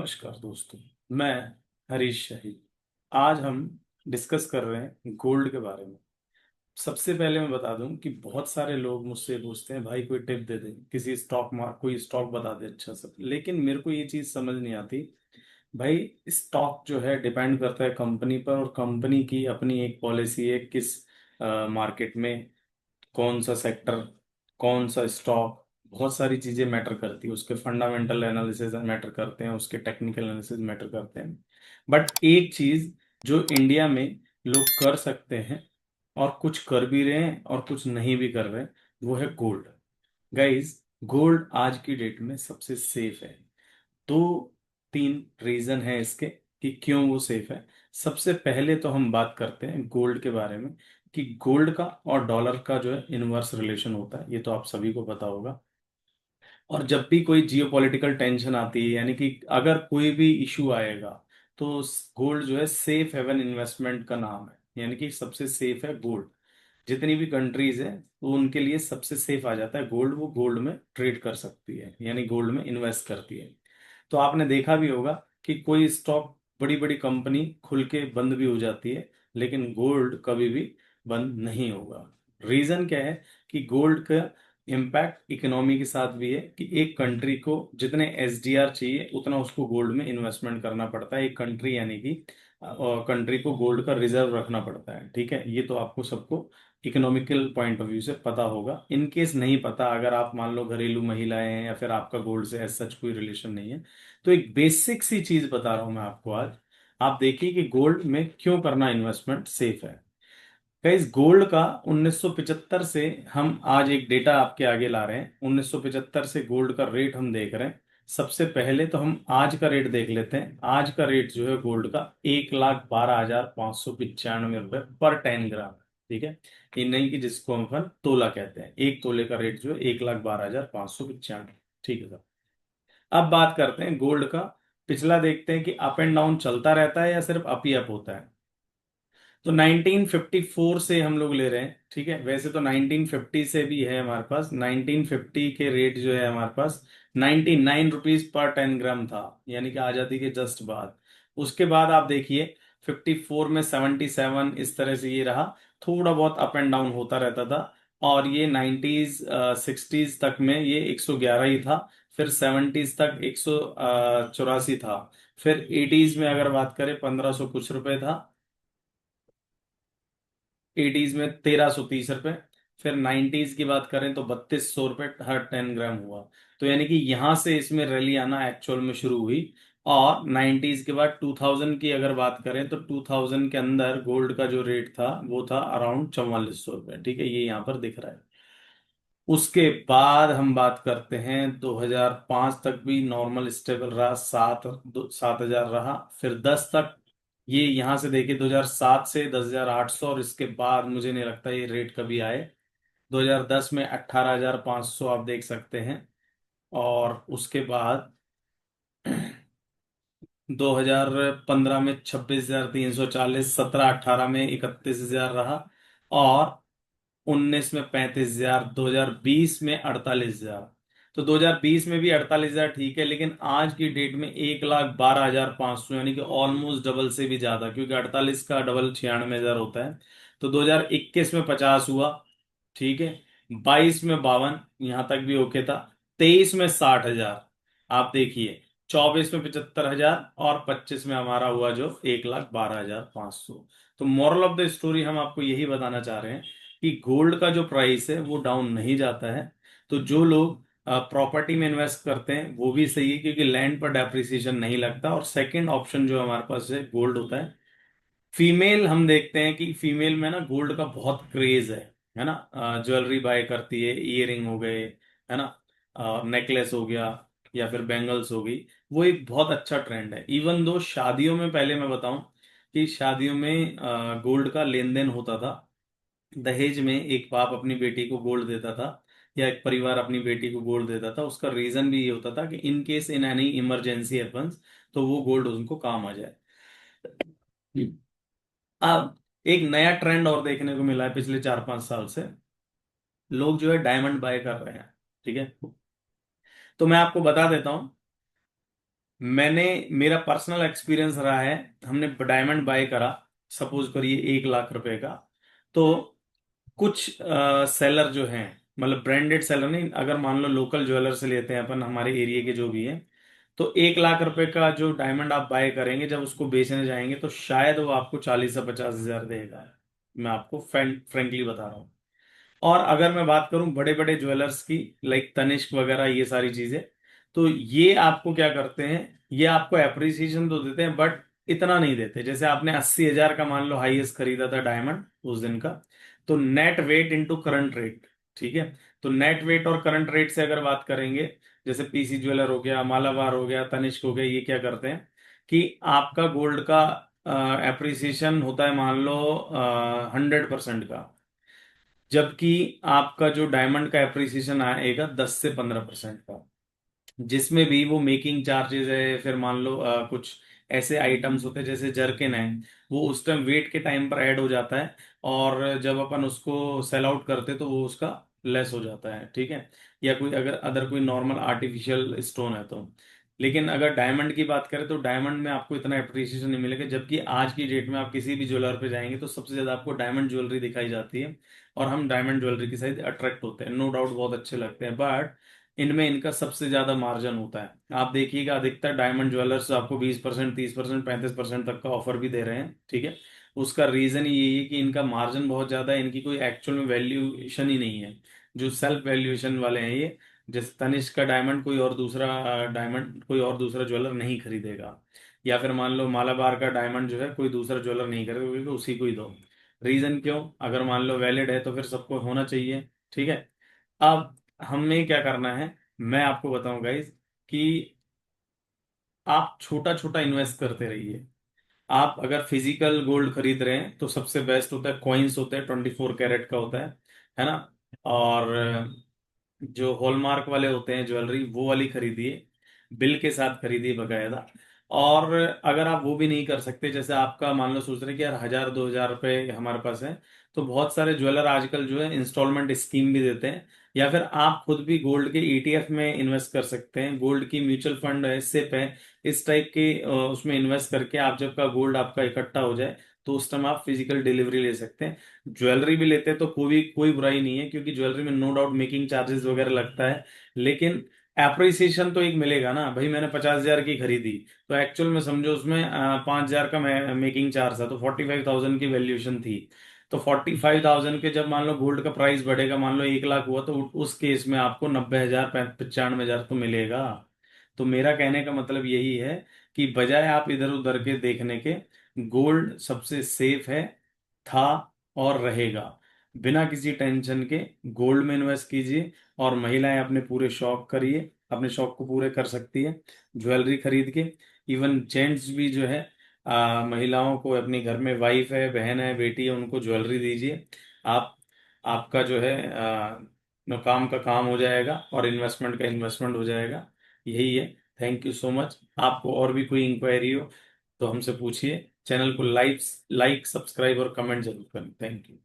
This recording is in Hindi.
नमस्कार दोस्तों। मैं हरीश शाही। आज हम डिस्कस कर रहे हैं गोल्ड के बारे में। सबसे पहले मैं बता दूं कि बहुत सारे लोग मुझसे पूछते हैं, भाई कोई टिप दे दे, किसी स्टॉक मार्क कोई स्टॉक बता दे अच्छा सा। लेकिन मेरे को ये चीज समझ नहीं आती। भाई स्टॉक जो है डिपेंड करता है कंपनी पर, और कंपनी की अपनी एक पॉलिसी है किस मार्केट में कौन सा सेक्टर, कौन सा स्टॉक, बहुत सारी चीजें मैटर करती है। उसके फंडामेंटल एनालिसिस मैटर करते हैं, उसके टेक्निकल एनालिसिस मैटर करते हैं। बट एक चीज जो इंडिया में लोग कर सकते हैं, और कुछ कर भी रहे हैं और कुछ नहीं भी कर रहे हैं, वो है गोल्ड। गाइस, गोल्ड आज की डेट में सबसे सेफ है। दो तीन रीजन है इसके कि क्यों वो सेफ है। सबसे पहले तो हम बात करते हैं गोल्ड के बारे में, कि गोल्ड का और डॉलर का जो है इनवर्स रिलेशन होता है, ये तो आप सभी को पता होगा। और जब भी कोई जियोपॉलिटिकल टेंशन आती है, यानी कि अगर कोई भी इशू आएगा, तो गोल्ड जो है सेफ हेवन इन्वेस्टमेंट का नाम है, यानी कि सबसे सेफ है गोल्ड। जितनी भी कंट्रीज है वो उनके लिए सबसे सेफ आ जाता है गोल्ड। वो गोल्ड में ट्रेड कर सकती है, यानी गोल्ड में इन्वेस्ट करती है। तो आपने देखा भी होगा कि कोई स्टॉक, बड़ी बड़ी कंपनी खुल के बंद भी हो जाती है, लेकिन गोल्ड कभी भी बंद नहीं होगा। रीजन क्या है कि गोल्ड का इम्पैक्ट इकोनॉमी के साथ भी है, कि एक कंट्री को जितने एसडीआर चाहिए उतना उसको गोल्ड में इन्वेस्टमेंट करना पड़ता है। एक कंट्री यानी कि कंट्री को गोल्ड का रिजर्व रखना पड़ता है। ठीक है, ये तो आपको सबको इकोनॉमिकल पॉइंट ऑफ व्यू से पता होगा। इन केस नहीं पता, अगर आप मान लो घरेलू महिलाएं हैं या फिर आपका गोल्ड से एज सच कोई रिलेशन नहीं है, तो एक बेसिक सी चीज बता रहा हूं मैं आपको आज। आप देखिए कि गोल्ड में क्यों करना इन्वेस्टमेंट सेफ है। गाइस, गोल्ड का 1975 से, हम आज एक डेटा आपके आगे ला रहे हैं, 1975 से गोल्ड का रेट हम देख रहे हैं। सबसे पहले तो हम आज का रेट देख लेते हैं। आज का रेट जो है गोल्ड का 1,12,595 रुपये पर 10 ग्राम। ठीक है, ये नहीं कि जिसको हम अपन तोला कहते हैं, एक तोले का रेट जो है 1,12,595। ठीक है सर। अब बात करते हैं गोल्ड का पिछला, देखते हैं कि अप एंड डाउन चलता रहता है या सिर्फ अप ही अप होता है। तो 1954 से हम लोग ले रहे हैं। ठीक है, वैसे तो 1950 से भी है हमारे पास। 1950 के रेट जो है हमारे पास 99 रुपीज पर 10 ग्राम था, यानी कि आजादी के जस्ट बाद। उसके बाद आप देखिए 54 में 77, इस तरह से ये रहा। थोड़ा बहुत अप एंड डाउन होता रहता था। और ये 90s 60s तक में ये 111 ही था। फिर 70s तक 184 था। फिर 80s में अगर बात करें 1500 कुछ रुपए था। 80s में 1330 रुपए। फिर 90s की बात करें तो 3200 रुपये हर 10 ग्राम हुआ। तो यानी कि यहां से इसमें रैली आना एक्चुअल में शुरू हुई। और 90s के बाद 2000 की अगर बात करें तो 2000 के अंदर गोल्ड का जो रेट था वो था अराउंड 4400 रुपये। ठीक है, ये यहाँ पर दिख रहा है। उसके बाद हम बात करते हैं 2005 तक भी नॉर्मल स्टेबल रहा, 7,000 रहा। फिर 10 तक, ये यहां से देखिए 2007 से 10,800, और इसके बाद मुझे नहीं लगता ये रेट कभी आए। 2010 में 18,500 आप देख सकते हैं। और उसके बाद 2015 में 26,340, 17-18 में 31,000 रहा। और 19 में 35,000, 2020 में 48,000। तो 2020 में भी 48,000 ठीक है, लेकिन आज की डेट में 1,12,500, यानी कि ऑलमोस्ट डबल से भी ज्यादा, क्योंकि 48 का डबल 96,000 होता है। तो 2021 में 50 हुआ। ठीक है, 22 में 52, यहां तक भी ओके था। 23 में 60,000, आप देखिए। 24 में 75,000, और 25 में हमारा हुआ जो 1,12,500। तो मॉरल ऑफ द स्टोरी हम आपको यही बताना चाह रहे हैं कि गोल्ड का जो प्राइस है वो डाउन नहीं जाता है। तो जो लोग प्रॉपर्टी में इन्वेस्ट करते हैं वो भी सही है, क्योंकि लैंड पर डेप्रिसिएशन नहीं लगता। और सेकंड ऑप्शन जो हमारे पास है गोल्ड होता है। फीमेल, हम देखते हैं कि फीमेल में ना गोल्ड का बहुत क्रेज है ना। ज्वेलरी बाय करती है, इयरिंग हो गए, है ना, नेकलेस हो गया, या फिर बैंगल्स हो गई। वो एक बहुत अच्छा ट्रेंड है। इवन दो शादियों में, पहले मैं बताऊं कि शादियों में गोल्ड का लेन देन होता था। दहेज में एक बाप अपनी बेटी को गोल्ड देता था, या एक परिवार अपनी बेटी को गोल्ड देता था। उसका रीजन भी ये होता था कि in case in any emergency happens, तो वो गोल्ड उनको काम आ जाए। अब एक नया ट्रेंड और देखने को मिला है पिछले 4-5 साल से। लोग जो है डायमंड बाय कर रहे हैं। ठीक है, तो मैं आपको बता देता हूं मैंने, मेरा पर्सनल एक्सपीरियंस रहा है, हमने डायमंड बाय करा, सपोज करिए 1 लाख रुपए का। तो कुछ सेलर जो हैं, मतलब ब्रांडेड सेलर नहीं, अगर मान लो लोकल ज्वेलर से लेते हैं अपन, हमारे एरिया के जो भी हैं, तो 1 लाख रुपए का जो डायमंड आप बाय करेंगे, जब उसको बेचने जाएंगे तो शायद वो आपको 40 से 50 हजार देगा। मैं आपको फ्रेंकली बता रहा हूँ। और अगर मैं बात करूं बड़े बड़े ज्वेलर्स की, लाइक तनिष्क वगैरह, ये सारी चीजें, तो ये आपको क्या करते हैं, ये आपको एप्रिसिएशन तो देते हैं, बट इतना नहीं देते। जैसे आपने 80 हजार का मान लो हाईएस्ट खरीदा था डायमंड उस दिन का, तो net weight into current rate, ठीक है। तो नेट वेट और करंट रेट से अगर बात करेंगे, जैसे पीसी ज्वेलर हो गया, मालाबार हो गया, तनिष्क हो गया, ये क्या करते हैं कि आपका गोल्ड का एप्रिसिएशन होता है मान लो 100% का, जबकि आपका जो डायमंड का एप्रिसिएशन आएगा 10 से 15% का। जिसमें भी वो मेकिंग चार्जेस है, फिर मान लो कुछ ऐसे आइटम्स होते हैं जैसे जर्किन है, वो उस टाइम वेट के टाइम पर ऐड हो जाता है, और जब अपन उसको सेल आउट करते तो वो उसका लेस हो जाता है, ठीक है। या कोई अगर अदर कोई नॉर्मल आर्टिफिशियल स्टोन है तो। लेकिन अगर डायमंड की बात करें तो डायमंड में आपको इतना अप्रिसिएशन नहीं मिलेगा, जबकि आज की डेट में आप किसी भी ज्वेलर पे जाएंगे तो सबसे ज्यादा आपको डायमंड ज्वेलरी दिखाई जाती है, और हम डायमंड ज्वेलरी की साइड अट्रैक्ट होते हैं, नो डाउट बहुत अच्छे लगते हैं, बट इनमें इनका सबसे ज्यादा मार्जिन होता है। आप देखिएगा अधिकतर डायमंड ज्वेलर्स आपको 20%, 30%, 35% तक का ऑफर भी दे रहे हैं, ठीक है। उसका रीजन यही है कि इनका मार्जिन बहुत ज्यादा है, इनकी कोई एक्चुअल में वैल्यूएशन ही नहीं है। जो सेल्फ वैल्यूएशन वाले हैं ये, जैसे तनिष्क का डायमंड कोई और दूसरा डायमंड कोई और दूसरा ज्वेलर नहीं खरीदेगा, या फिर मान लो मालाबार का डायमंड जो है कोई दूसरा ज्वेलर नहीं खरीदेगा, क्योंकि उसी को ही दो। रीजन क्यों? अगर मान लो वैलिड है तो फिर सबको होना चाहिए, ठीक है। अब हमें क्या करना है, मैं आपको बताऊं गाइज, कि आप छोटा छोटा इन्वेस्ट करते रहिए। आप अगर फिजिकल गोल्ड खरीद रहे हैं तो सबसे बेस्ट होता है कॉइन्स होते हैं, 24 कैरेट का होता है ना। और जो हॉलमार्क वाले होते हैं ज्वेलरी, वो वाली खरीदिए, बिल के साथ खरीदिए बकायदा। और अगर आप वो भी नहीं कर सकते, जैसे आपका मान लो सोच रहे हैं कि यार 1000 2000 रुपए हमारे पास है, तो बहुत सारे ज्वेलर आजकल जो है इंस्टॉलमेंट स्कीम भी देते हैं, या फिर आप खुद भी गोल्ड के ईटीएफ में इन्वेस्ट कर सकते हैं, गोल्ड की म्यूचुअल फंड है, सिप है, इस टाइप के उसमें इन्वेस्ट करके आप जब का गोल्ड आपका इकट्ठा हो जाए तो उस टाइम आप फिजिकल डिलीवरी ले सकते हैं। ज्वेलरी भी लेते हैं तो कोई बुराई नहीं है, क्योंकि ज्वेलरी में नो डाउट मेकिंग चार्जेस वगैरह लगता है, लेकिन एप्रिसिएशन तो एक मिलेगा ना भाई। मैंने 50 हजार की खरीदी, तो एक्चुअल में समझो उसमें 5 हजार का मेकिंग चार्ज था, तो 45,000 की वैल्यूएशन थी। तो 45,000 के जब मान लो गोल्ड का प्राइस बढ़ेगा, मान लो 1 लाख हुआ, तो उस केस में आपको 90 हजार 95 हजार तो मिलेगा। तो मेरा कहने का मतलब यही है कि बजाय आप इधर उधर के देखने के, गोल्ड सबसे सेफ है, था और रहेगा। बिना किसी टेंशन के गोल्ड में इन्वेस्ट कीजिए, और महिलाएं अपने पूरे शौक करिए, अपने शौक को पूरे कर सकती है ज्वेलरी खरीद के। इवन जेंट्स भी जो है, महिलाओं को, अपने घर में वाइफ है, बहन है, बेटी है, उनको ज्वेलरी दीजिए। आप आपका जो है काम का काम हो जाएगा और इन्वेस्टमेंट का इन्वेस्टमेंट हो जाएगा। यही है। Thank you so much. आपको और भी कोई इंक्वायरी हो तो हमसे पूछिए। चैनल को लाइक लाइक सब्सक्राइब और कमेंट जरूर करें। Thank you.